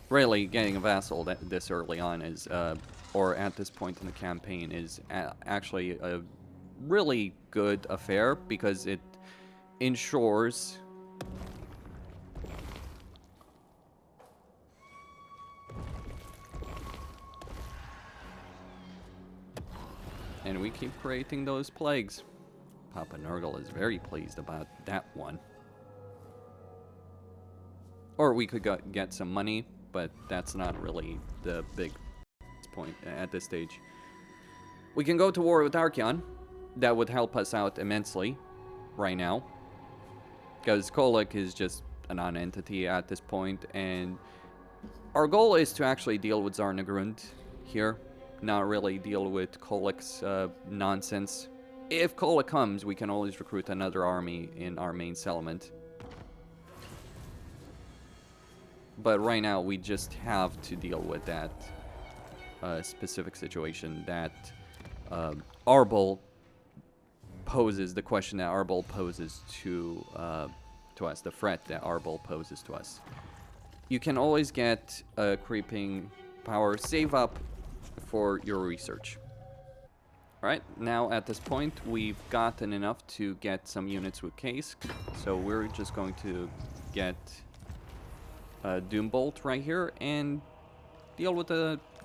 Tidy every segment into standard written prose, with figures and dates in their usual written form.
Really, getting a vassal this early on is, or at this point in the campaign, is actually a really good affair because it ensures and we keep creating those plagues. Papa Nurgle is very pleased about that one. Or we could get some money, but that's not really the big point at this stage. We can go to war with Archon. That would help us out immensely right now. Because Kolic is just a non-entity at this point, and our goal is to actually deal with Zarnagrund here, not really deal with Kolic's nonsense. If Kolic comes, we can always recruit another army in our main settlement. But right now, we just have to deal with that specific situation that Arbaal poses, the question that Arbaal poses to us, the threat that Arbaal poses to us. You can always get a creeping power save up for your research. Alright, now at this point, we've gotten enough to get some units with Case, so we're just going to get Doombolt right here and deal with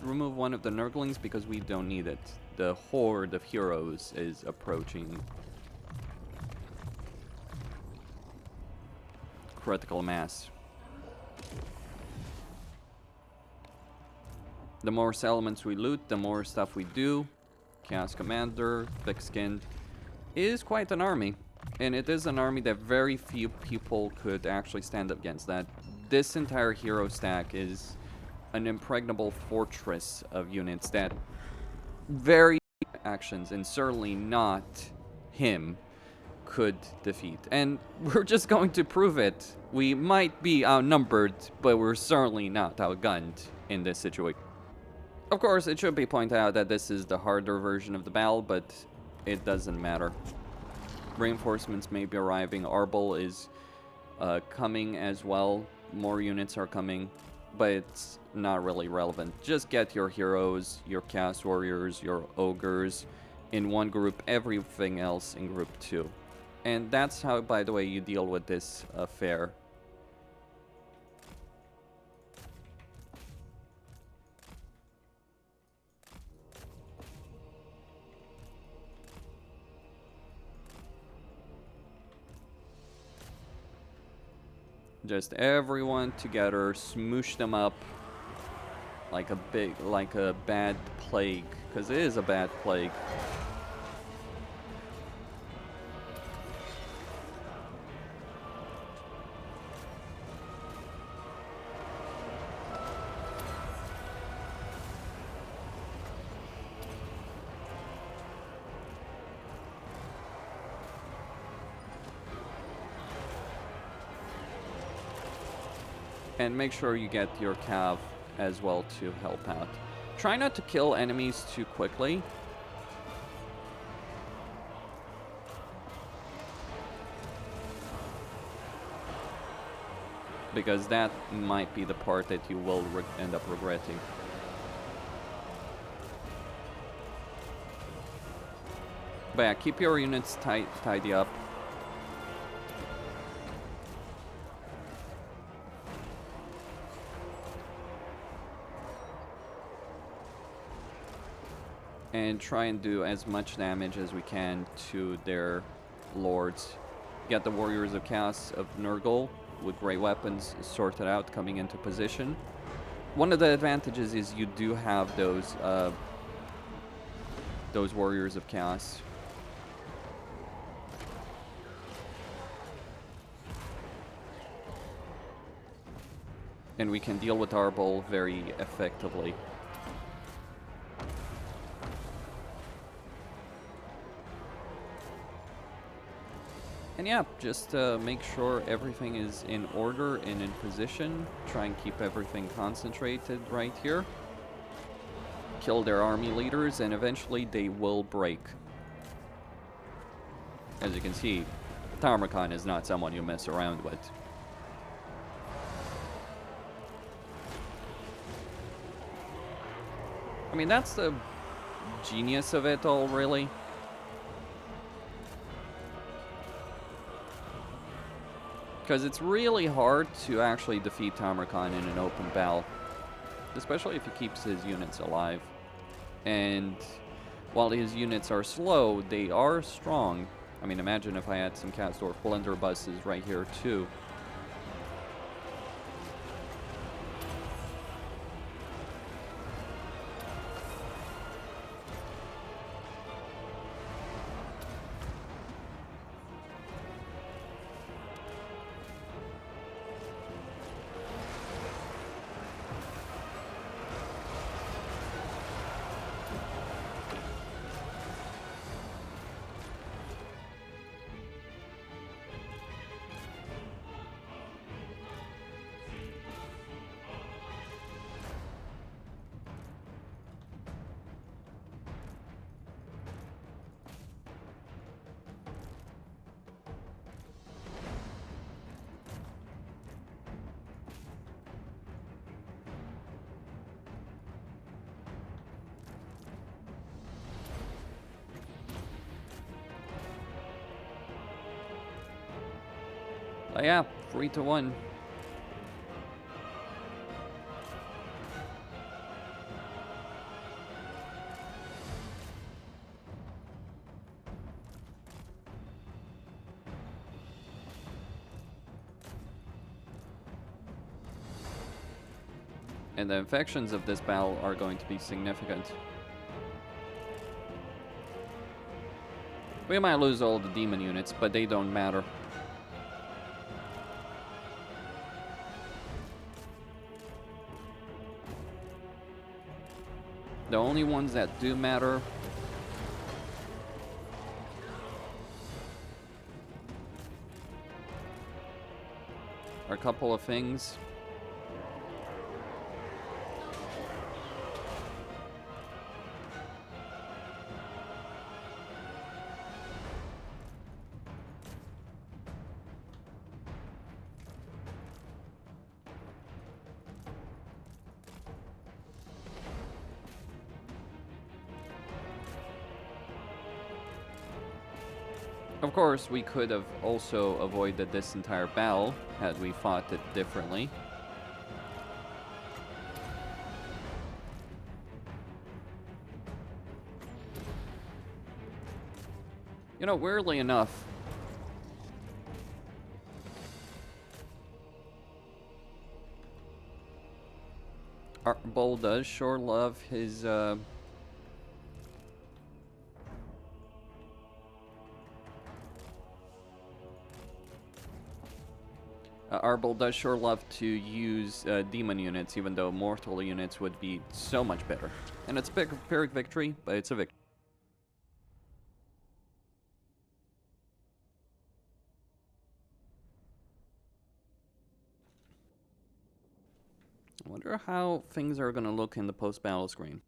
remove one of the Nurglings because we don't need it. The horde of heroes is approaching critical mass. The more settlements we loot, the more stuff we do. Chaos Commander, thick-skinned, is quite an army. And it is an army that very few people could actually stand up against. That this entire hero stack is an impregnable fortress of units that very actions, and certainly not him, could defeat. And we're just going to prove it. We might be outnumbered, but we're certainly not outgunned in this situation. Of course, it should be pointed out that this is the harder version of the battle, but it doesn't matter. Reinforcements may be arriving. Arbaal is coming as well. More units are coming, but it's not really relevant. Just get your heroes, your Chaos Warriors, your Ogres in one group, everything else in group 2. And that's how, by the way, you deal with this affair. Just everyone together, smoosh them up like a bad plague, because it is a bad plague. And make sure you get your cav as well to help out. Try not to kill enemies too quickly. Because that might be the part that you will end up regretting. But yeah, keep your units tidy up. And try and do as much damage as we can to their lords. Get the Warriors of Chaos of Nurgle with great weapons sorted out, coming into position. One of the advantages is you do have those Warriors of Chaos. And we can deal with Arbaal very effectively. And yeah, just make sure everything is in order and in position. Try and keep everything concentrated right here. Kill their army leaders, and eventually they will break. As you can see, Tamurkhan is not someone you mess around with. I mean, that's the genius of it all, really. Because it's really hard to actually defeat Tamurkhan in an open battle. Especially if he keeps his units alive. And while his units are slow, they are strong. I mean, imagine if I had some Kasdorf blunderbusses right here, too. But yeah, 3-1. And the infections of this battle are going to be significant. We might lose all the demon units, but they don't matter. The only ones that do matter are a couple of things. Of course, we could have also avoided this entire battle had we fought it differently. You know, weirdly enough, Arbaal does sure love his Arbaal does sure love to use demon units, even though mortal units would be so much better. And it's a big Pyrrhic victory, but it's a victory. I wonder how things are going to look in the post-battle screen.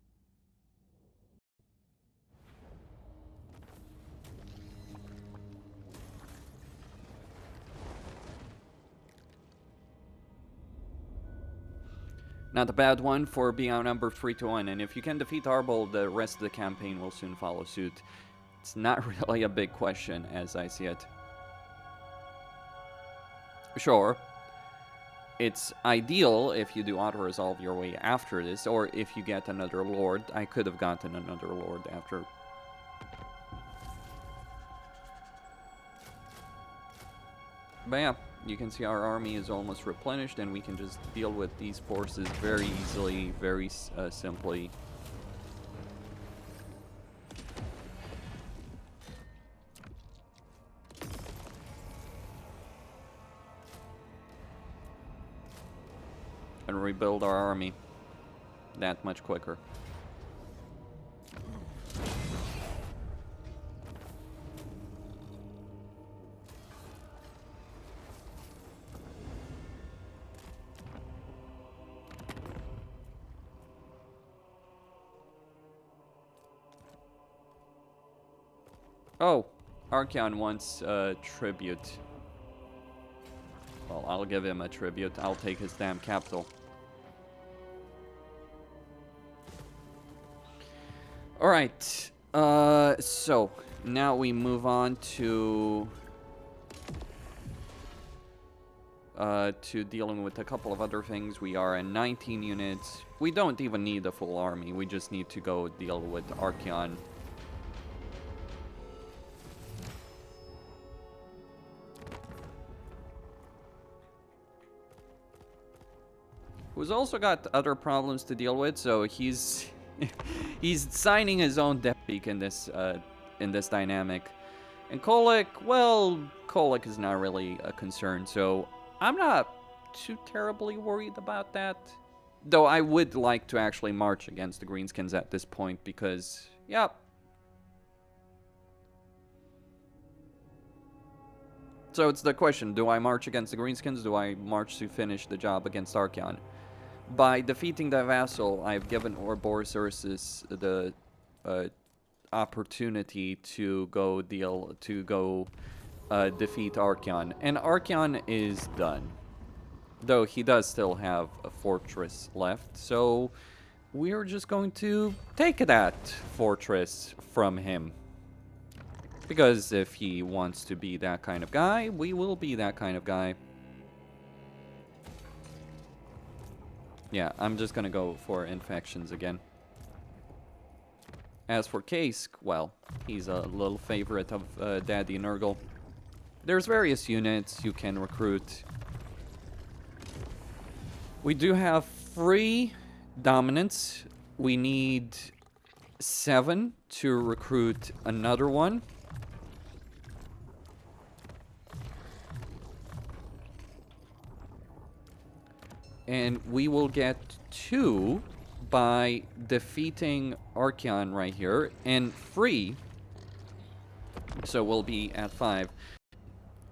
Not a bad one for being outnumbered 3-1, and if you can defeat Arbaal, the rest of the campaign will soon follow suit. It's not really a big question, as I see it. Sure, it's ideal if you do auto-resolve your way after this, or if you get another Lord. I could have gotten another Lord after. But yeah, you can see our army is almost replenished, and we can just deal with these forces very easily, very simply. And rebuild our army that much quicker. Oh, Archon wants a tribute. Well, I'll give him a tribute. I'll take his damn capital. Alright. So now we move on to dealing with a couple of other things. We are at 19 units. We don't even need a full army. We just need to go deal with Archon. Who's also got other problems to deal with, so he's he's signing his own death peak in this dynamic. And Kolic, well, Kolic is not really a concern, so I'm not too terribly worried about that. Though I would like to actually march against the Greenskins at this point because, yeah. So it's the question, do I march against the Greenskins? Do I march to finish the job against Archon? By defeating the vassal, I've given Ouroboros Ursus the opportunity to go defeat Archon. And Archon is done. Though he does still have a fortress left, so we're just going to take that fortress from him. Because if he wants to be that kind of guy, we will be that kind of guy. Yeah, I'm just gonna go for infections again. As for Kask, well, he's a little favorite of Daddy Nurgle. There's various units you can recruit. We do have free dominance. We need 7 to recruit another one. And we will get 2 by defeating Archon right here. And free, so we'll be at 5.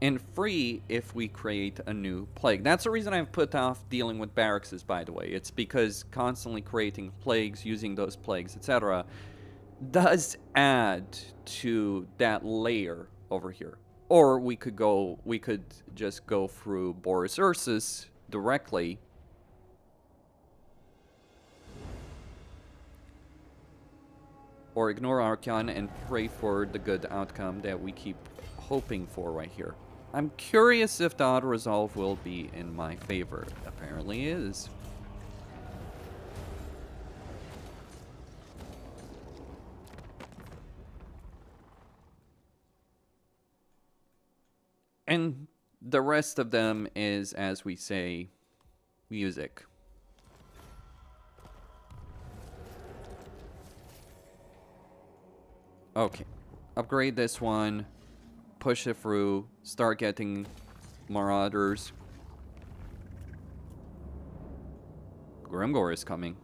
And free if we create a new plague. That's the reason I've put off dealing with barracks, by the way. It's because constantly creating plagues, using those plagues, etc. does add to that layer over here. Or we could just go through Boris Ursus directly. Or ignore Archon and pray for the good outcome that we keep hoping for right here. I'm curious if the auto resolve will be in my favor. Apparently it is. And the rest of them is, as we say, music. Okay. Upgrade this one. Push it through, start getting marauders. Grimgor is coming.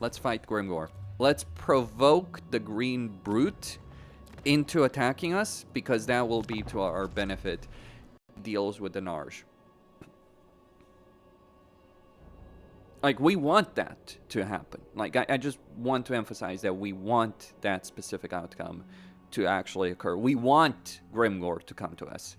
Let's fight Grimgor. Let's provoke the green brute into attacking us, because that will be to our benefit. Deals with the Narj. Like, we want that to happen. Like, I just want to emphasize that we want that specific outcome to actually occur. We want Grimgor to come to us.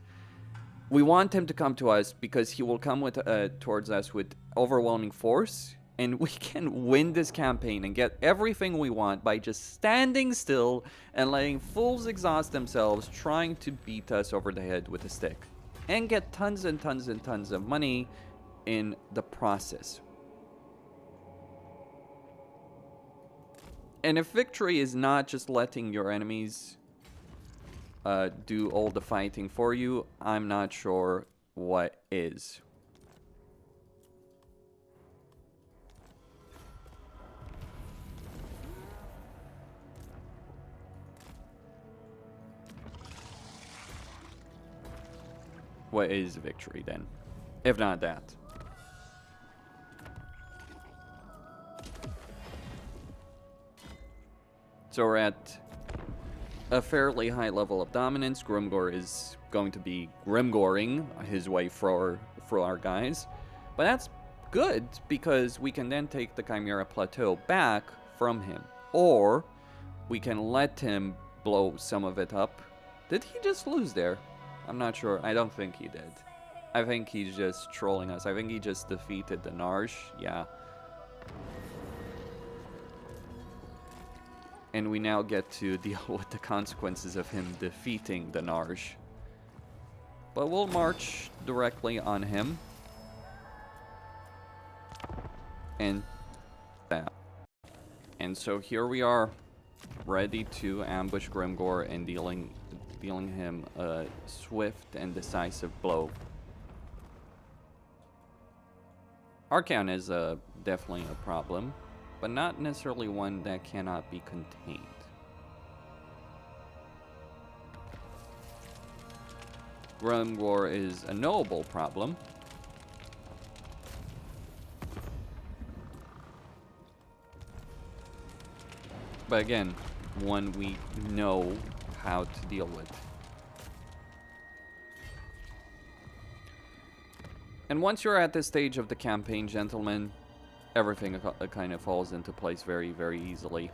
We want him to come to us because he will come with towards us with overwhelming force, and we can win this campaign and get everything we want by just standing still and letting fools exhaust themselves trying to beat us over the head with a stick. And get tons and tons and tons of money in the process. And if victory is not just letting your enemies do all the fighting for you, I'm not sure what is. What is victory then? If not that. So we're at a fairly high level of dominance. Grimgor is going to be Grimgoring his way through our guys. But that's good, because we can then take the Chimera Plateau back from him. Or we can let him blow some of it up. Did he just lose there? I'm not sure. I don't think he did. I think he's just trolling us. I think he just defeated the Narj. Yeah. And we now get to deal with the consequences of him defeating the Narj. But we'll march directly on him. And that. And so here we are, ready to ambush Grimgor and dealing him a swift and decisive blow. Archon is definitely a problem, but not necessarily one that cannot be contained. Grimgor is a knowable problem. But again, one we know how to deal with. And once you're at this stage of the campaign, gentlemen, everything kind of falls into place very, very easily.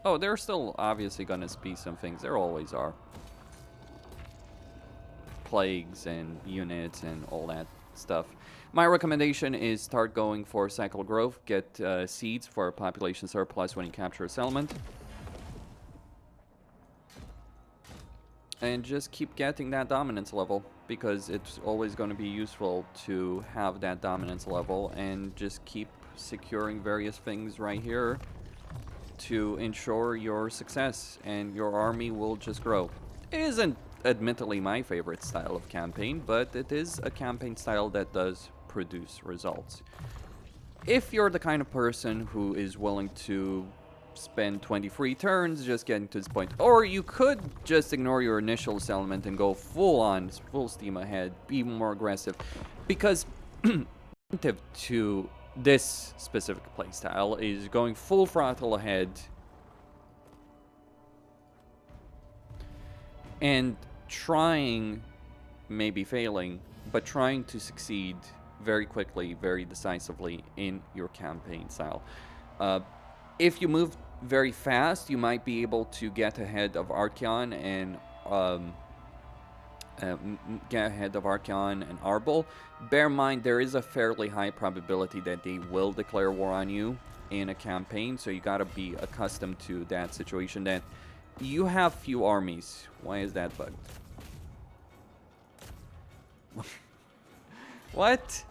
Oh, there's still obviously gonna be some things. There always are. Plagues and units and all that stuff. My recommendation is start going for cycle growth. Get seeds for population surplus when you capture a settlement. And just keep getting that dominance level, because it's always going to be useful to have that dominance level, and just keep securing various things right here to ensure your success, and your army will just grow. It isn't admittedly my favorite style of campaign, but it is a campaign style that does produce results. If you're the kind of person who is willing to spend 23 turns just getting to this point, or you could just ignore your initial settlement and go full steam ahead, be more aggressive, because to this specific playstyle is going full throttle ahead and trying, maybe failing, but trying to succeed very quickly, very decisively in your campaign style. If you move very fast, you might be able to get ahead of Archon and Arbaal. Bear in mind, there is a fairly high probability that they will declare war on you in a campaign, so you gotta be accustomed to that situation, that you have few armies. Why is that bugged? What?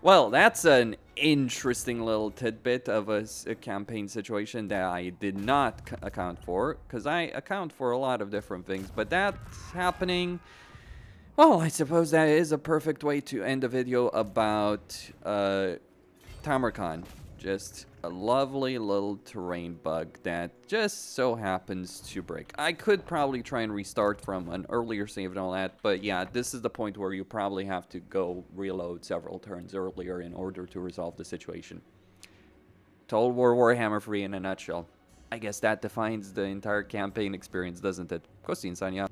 Well, that's an interesting little tidbit of a campaign situation that I did not account for, because I account for a lot of different things, but that's happening. Well, I suppose that is a perfect way to end a video about Tamurkhan. Just a lovely little terrain bug that just so happens to break. I could probably try and restart from an earlier save and all that, but yeah, this is the point where you probably have to go reload several turns earlier in order to resolve the situation. Total War Warhammer 3 in a nutshell. I guess that defines the entire campaign experience, doesn't it? Costin, signing out.